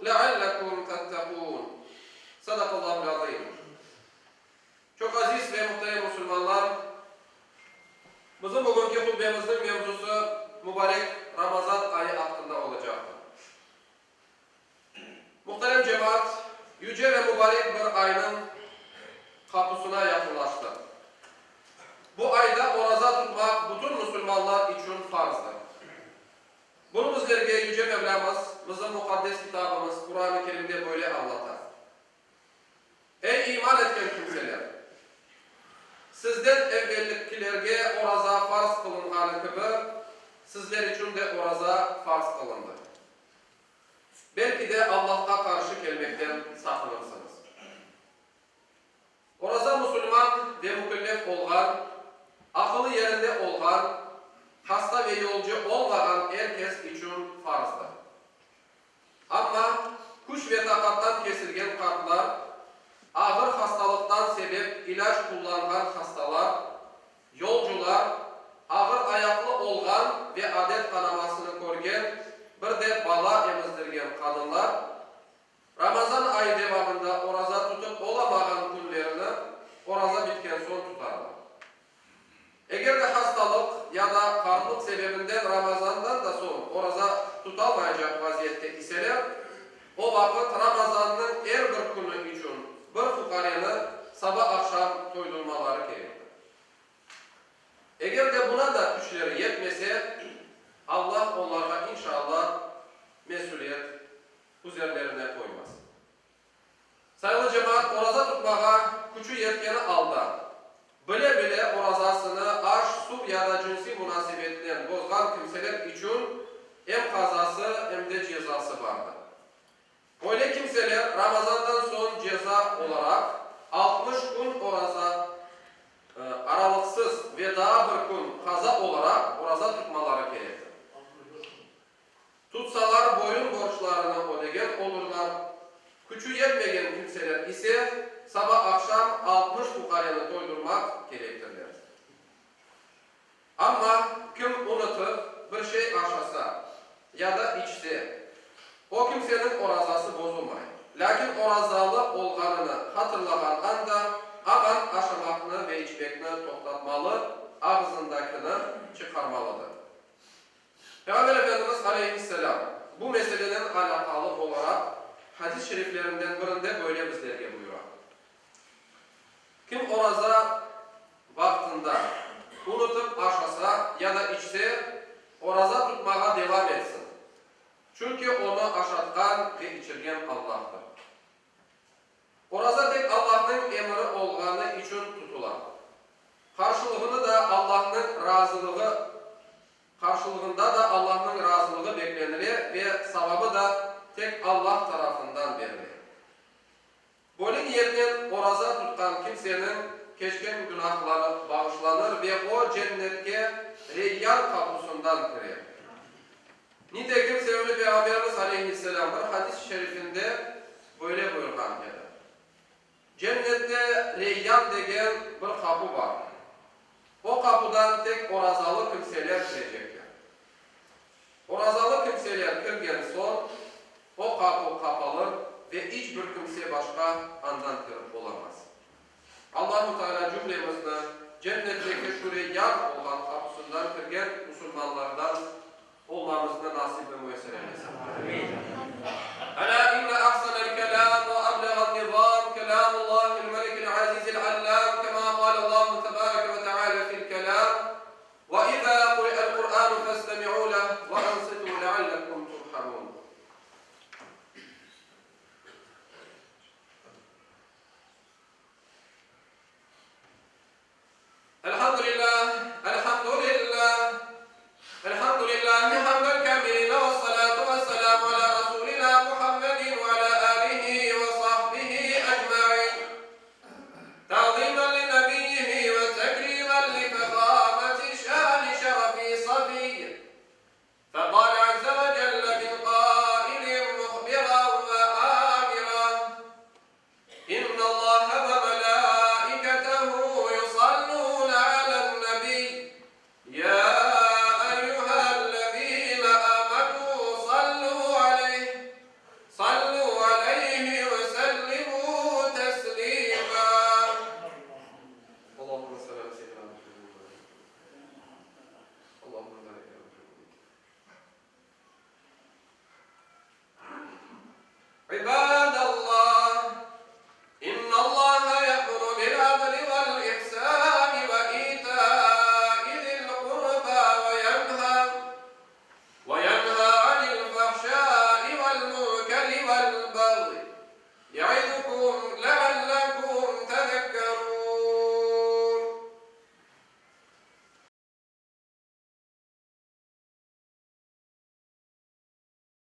لَعَلَّكُمْ تَتَّقُونَ. Sadakallahu azim. Çok aziz ve muhterem Müslümanlar, bizim bugünkü hutbemizin mevzusu mübarek Ramazan ayı hakkında olacaktır. Muhterem cemaat, yüce ve mübarek bir ayın kapısına yakınlaştı. Bu ayda oruza tutmak bütün Müslümanlar için farzdır. Bunu bizlerge Yüce Mevlamız, bizim mukaddes kitabımız Kur'an-ı Kerim'de böyle anlatar. Ey iman etken kimseler! Sizden evvelkilerge oruza farz kılınğanı gibi sizler için de oruza farz kılındı. Belki de Allah'a karşı gelmekten sakınırsınız. Oruza Müslüman ve mükellef olgan, akıllı yerinde olgan, hasta ve yolcu olmayan herkes için farzdır. Ama kuş ve takattan kesilgen kartlar, ağır hastalıktan sebep ilaç kullanan hastalar, yolcular, ağır ayaklı olgan ve adet kanamasını görgen, bir de bala emizdirgen kadınlar, Ramazan ayı devamında oruza tutup olamayan günlerini oruza bitken son tutarlar. Eğer de hastalık ya da karnılık sebebinden Ramazan'dan da son oruza tutamayacak vaziyette iseler, o vakit Ramazan'ın her bir günü için bir fukaryanı sabah akşam doydurmaları gerekir. Eğer de buna da güçleri yetmese, Allah onlara inşallah mesuliyet üzerlerine koymaz. Sayılı cemaat, oruza tutmağa gücü yetkeni aldan, bile orazasını aş, su ya da cinsi münasebetten bozgan kimseler için hem kazası hem de cezası vardır. Öyle kimseler Ramazan'dan son ceza olarak 60 gün oraza aralıksız ve daha bir gün kaza olarak oraza tutmaları gerekir. Tutsalar boyun borçlarını ödegen olurlar. Gücü yetmeyen kimseler ise sabah akşam 60 fukaryanı doydurmak gerektirler. Ama kim unutup bir şey aşasa ya da içse, o kimsenin orazası bozulmayır. Lakin orazalı olganını hatırlagan anda aman aşamakını ve içmekini toktatmalı, ağzındakini çıkarmalıdır. Peygamber Efendimiz Aleyhisselam bu meselenin alakalı olarak hadis-i şeriflerinden birinde böyle bizlerge buyuruyor. Kim oraza vaktinde unutup aşasa ya da içse oraza tutmağa devam etsin. Çünkü onu aşatkan ve içirgen Allah'tır. Oraza tek Allah'ın emri olganı için tutular. Karşılığında da Allah'ın razılığı beklenilir ve sevabı da tek Allah tarafından verilir. Böyle niyetten oraza tutan kimsenin geçken günahları bağışlanır ve o cennetke Reyyan kapısından girer. Nitekim sevgili Peygamberimiz Aleyhisselam bir hadis-i şerifinde böyle buyurgan eder. Cennette Reyyan degen bir kapı var. O kapıdan tek orazalı kimseler girecekler. Orazalı kimseler girgen son o kapı kapalır ve hiçbir kimse başka andan girip olamaz. Allah-u Teala cümlemizden cennetteki şu Reyyan olan kapısından girgen Müslümanlardan olmamızda nasip ve müyesser eylesin. Ala inne ahsanel kelam ve ablegan nizam kelamullahil melikil azizil allam kema kâle Allahu tebâreke ve teâlâ fil kelam ve izâ kuri'el Kur'an festemi'û leh ve ansitû leallekum turhamûn. Elhamdülillah, elhamdülillah, elhamdülillah, hamdül kamilina ve salatu ve selamu ala Resulü صلوا عليه